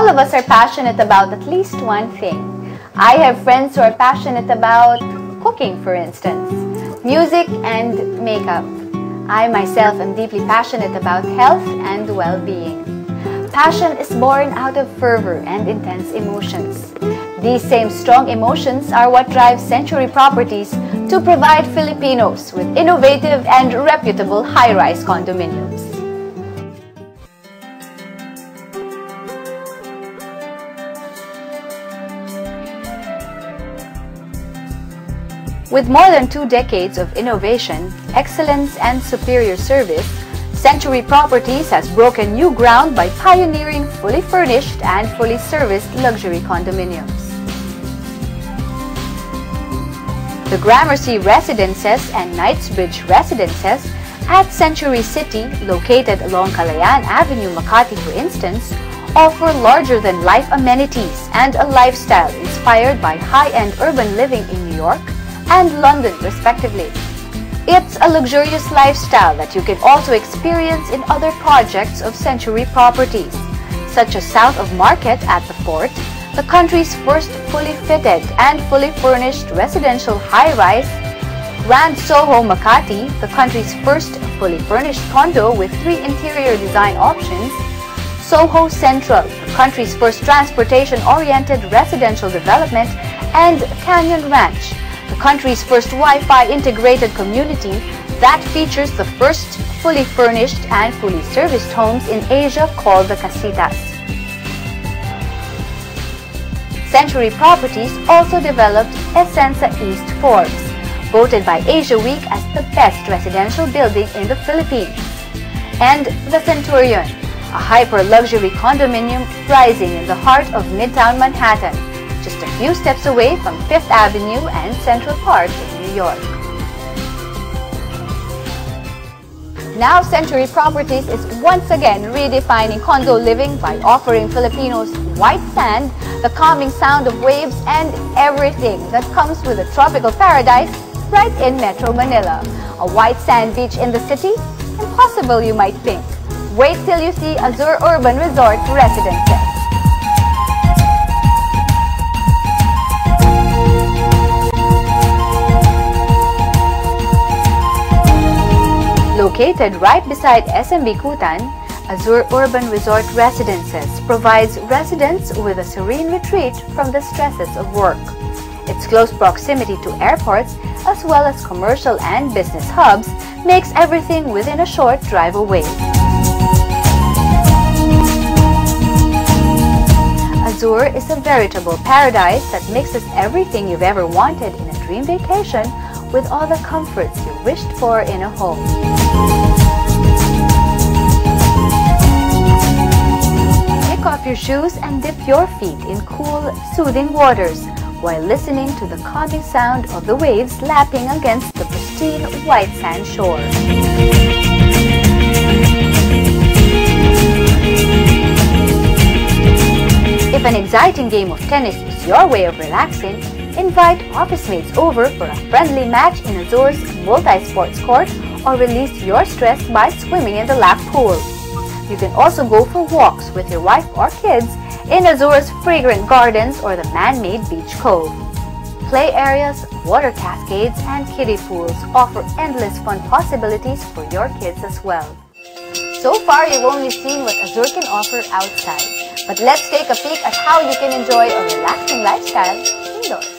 All of us are passionate about at least one thing. I have friends who are passionate about cooking, for instance, music and makeup. I myself am deeply passionate about health and well-being. Passion is born out of fervor and intense emotions. These same strong emotions are what drive Century Properties to provide Filipinos with innovative and reputable high-rise condominiums. With more than 2 decades of innovation, excellence, and superior service, Century Properties has broken new ground by pioneering fully furnished and fully serviced luxury condominiums. The Gramercy Residences and Knightsbridge Residences at Century City, located along Kalayaan Avenue, Makati, for instance, offer larger-than-life amenities and a lifestyle inspired by high-end urban living in New York and London, respectively. It's a luxurious lifestyle that you can also experience in other projects of Century Properties, such as south of Market at the Fort, the country's first fully fitted and fully furnished residential high-rise, Grand Soho Makati, the country's first fully furnished condo with 3 interior design options, Soho Central, the country's first transportation-oriented residential development, and Canyon Ranch, the country's first Wi-Fi integrated community that features the first fully furnished and fully serviced homes in Asia called the Casitas. Century Properties also developed Essenza East Forbes, voted by Asia Week as the best residential building in the Philippines, and the Centurion, a hyper-luxury condominium rising in the heart of Midtown Manhattan, just a few steps away from Fifth Avenue and Central Park in New York. Now Century Properties is once again redefining condo living by offering Filipinos white sand, the calming sound of waves, and everything that comes with a tropical paradise right in Metro Manila. A white sand beach in the city? Impossible, you might think. Wait till you see Azure Urban Resort Residences. Located right beside SM Bicutan, Azure Urban Resort Residences provides residents with a serene retreat from the stresses of work. Its close proximity to airports, as well as commercial and business hubs, makes everything within a short drive away. Azure is a veritable paradise that mixes everything you've ever wanted in a dream vacation with all the comforts you wished for in a home. Kick off your shoes and dip your feet in cool, soothing waters while listening to the calming sound of the waves lapping against the pristine white sand shore. If an exciting game of tennis is your way of relaxing, invite office mates over for a friendly match in Azure's multi-sports court or release your stress by swimming in the lap pool. You can also go for walks with your wife or kids in Azure's fragrant gardens or the man-made beach cove. Play areas, water cascades, and kiddie pools offer endless fun possibilities for your kids as well. So far, you've only seen what Azure can offer outside. But let's take a peek at how you can enjoy a relaxing lifestyle indoors.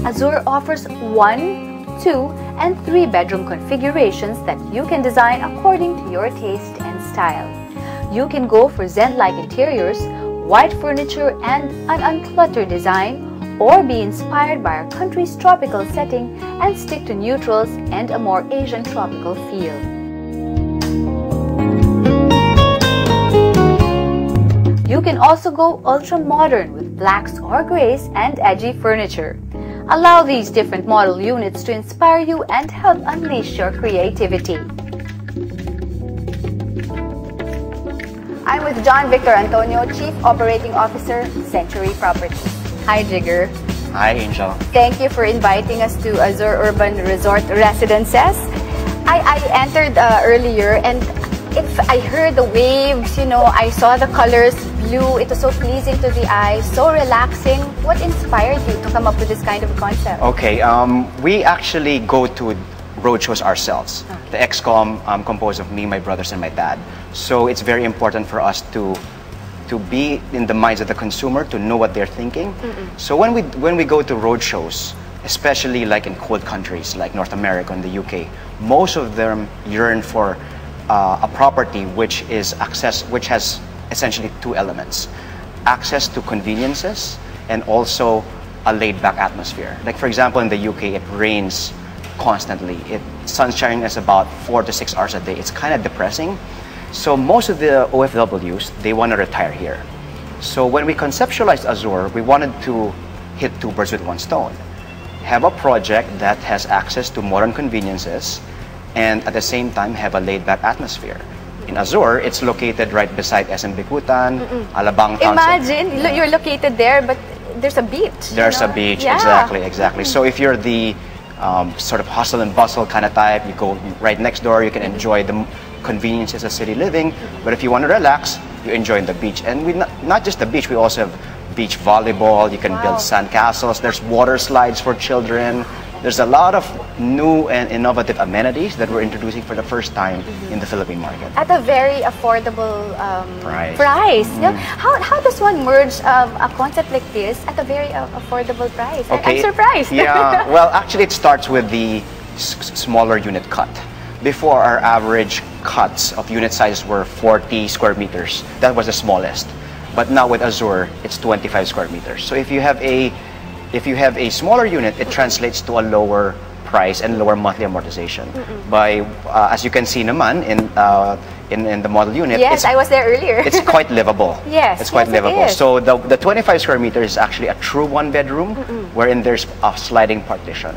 Azure offers 1, 2, and 3 bedroom configurations that you can design according to your taste and style. You can go for Zen-like interiors, white furniture, and an uncluttered design, or be inspired by our country's tropical setting and stick to neutrals and a more Asian tropical feel. You can also go ultra-modern with blacks or grays and edgy furniture. Allow these different model units to inspire you and help unleash your creativity. I'm with John Victor Antonio, Chief Operating Officer, Century Properties. Hi, Jigger. Hi, Angel. Thank you for inviting us to Azure Urban Resort Residences. I entered earlier and I heard the waves, you know, I saw the colors blue. It was so pleasing to the eye, so relaxing. What inspired you to come up with this kind of concept? Okay, we actually go to roadshows ourselves. Okay. The ExCom composed of me, my brothers, and my dad. So it's very important for us to be in the minds of the consumer, to know what they're thinking. So when we go to roadshows, especially like in cold countries like North America and the UK, most of them yearn for a property which has essentially two elements: access to conveniences and also a laid-back atmosphere. Like for example, in the UK, it rains constantly. Sunshine is about 4 to 6 hours a day. It's kind of depressing. So most of the OFWs, they want to retire here. So when we conceptualized Azure, we wanted to hit two birds with one stone. Have a project that has access to modern conveniences and at the same time have a laid-back atmosphere. In Azure, it's located right beside SM Bicutan, Alabang. Imagine, you're located there, but there's a beach. There's a beach, exactly. So if you're the sort of hustle and bustle kind of type, you go right next door, you can enjoy the conveniences of city living. But if you want to relax, you enjoy the beach. And we not just the beach, we also have beach volleyball. You can build sand castles. There's water slides for children. There's a lot of new and innovative amenities that we're introducing for the first time in the Philippine market. At a very affordable price. Yeah. How does one merge a concept like this at a very affordable price? Okay. I'm surprised. Yeah, well, actually it starts with the smaller unit cut. Before, our average cuts of unit sizes were 40 square meters. That was the smallest. But now with Azure, it's 25 square meters. So if you have a smaller unit, it translates to a lower price and lower monthly amortization. By as you can see naman in the model unit, yes, I was there earlier. It's quite livable. Yes, it's quite livable. So the 25 square meters is actually a true one-bedroom, wherein there's a sliding partition.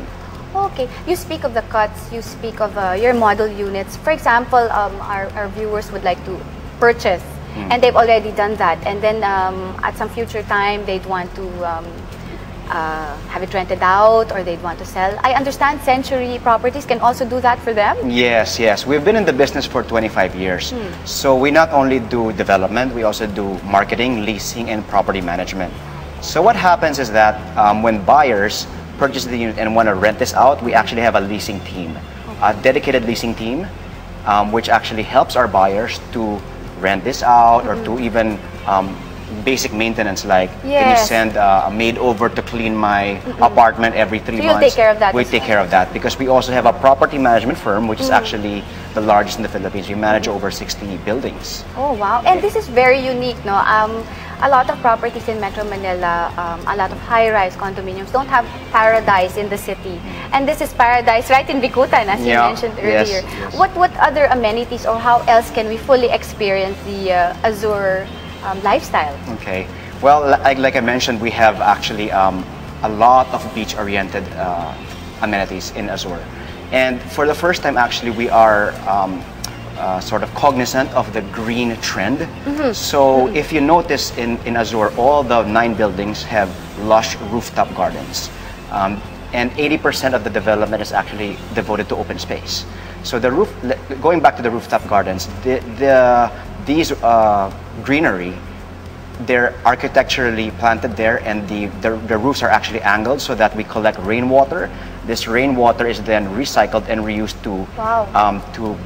Okay, you speak of the cuts, you speak of your model units. For example, our viewers would like to purchase, and they've already done that. And then at some future time, they'd want to have it rented out, or they'd want to sell. I understand Century Properties can also do that for them? Yes, yes. We've been in the business for 25 years. So we not only do development, we also do marketing, leasing, and property management. So what happens is that when buyers purchase the unit and want to rent this out, we actually have a leasing team, a dedicated leasing team, which actually helps our buyers to rent this out or to even basic maintenance, like can you send a maid over to clean my apartment every 3 months? Take care of that. We take care of that because we also have a property management firm, which is actually the largest in the Philippines. We manage over 60 buildings. Oh wow! And this is very unique, no? A lot of properties in Metro Manila, a lot of high-rise condominiums don't have paradise in the city. And this is paradise right in Bicutan, as you mentioned earlier. Yes. What other amenities or how else can we fully experience the Azure lifestyle? Okay. Well, like I mentioned, we have actually a lot of beach-oriented amenities in Azure. And for the first time, actually, we are sort of cognizant of the green trend. So if you notice in Azure, all the 9 buildings have lush rooftop gardens. And 80% of the development is actually devoted to open space. So going back to the rooftop gardens, these greenery, they're architecturally planted there, and the roofs are actually angled so that we collect rainwater. This rainwater is then recycled and reused to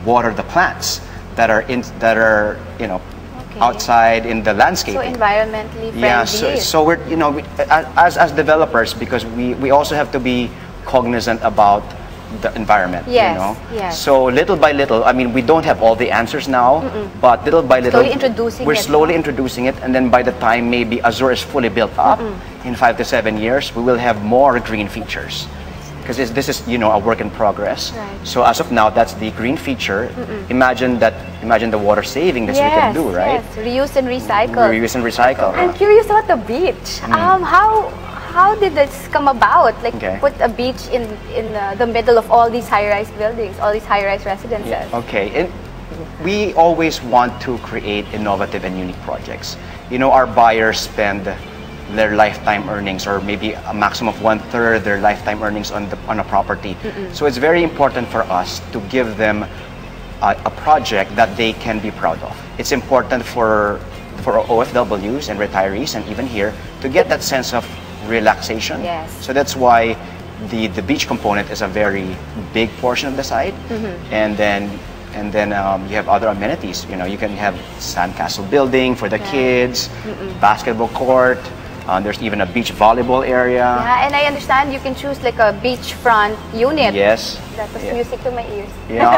water the plants that are outside in the landscaping. So environmentally friendly. Yeah. So we're as developers, because we also have to be cognizant about the environment. Yes, yes. So little by little, I mean, we don't have all the answers now, but little by little, we're slowly introducing it, and then by the time maybe Azure is fully built up, in 5 to 7 years, we will have more green features. Because this is a work in progress. Right. So as of now, that's the green feature. Imagine the water saving that we can do, right? Yes, reuse and recycle. Reuse and recycle. I'm curious about the beach. How did this come about? Like put a beach in the middle of all these high-rise buildings, all these high-rise residences. Yeah. Okay. And we always want to create innovative and unique projects. Our buyers spend their lifetime earnings, or maybe a maximum of 1/3 their lifetime earnings on a property. So it's very important for us to give them a project that they can be proud of. It's important for OFWs and retirees, and even here, to get that sense of relaxation. Yes. So that's why the beach component is a very big portion of the site. And then you have other amenities. You know, you can have sandcastle building for the kids, basketball court. There's even a beach volleyball area. Yeah, and I understand you can choose like a beachfront unit. Yes. That was music to my ears. You know,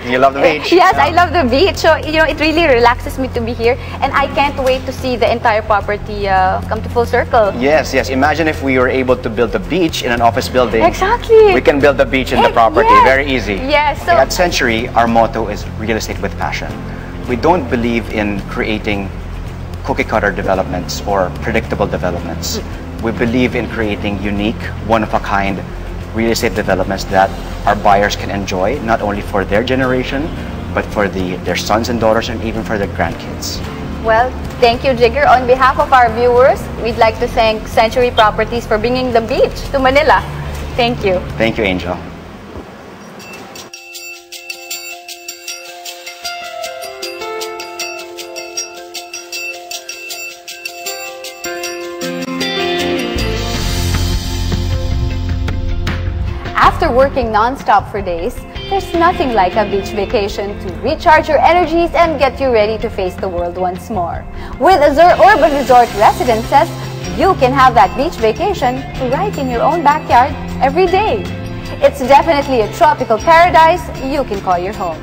you love the beach. Yes, I love the beach. So, you know, it really relaxes me to be here. And I can't wait to see the entire property come to full circle. Yes, yes. Imagine if we were able to build a beach in an office building. Exactly. We can build the beach in the property. Yes. Very easy. Yes. So, At Century, our motto is real estate with passion. We don't believe in creating cookie-cutter developments or predictable developments. We believe in creating unique, one-of-a-kind real estate developments that our buyers can enjoy, not only for their generation, but for their sons and daughters, and even for their grandkids. well, thank you, Jigger. On behalf of our viewers, we'd like to thank Century Properties for bringing the beach to Manila. Thank you. Thank you, Angel. After working non-stop for days, there's nothing like a beach vacation to recharge your energies and get you ready to face the world once more. With Azure Urban Resort Residences, you can have that beach vacation right in your own backyard every day. It's definitely a tropical paradise you can call your home.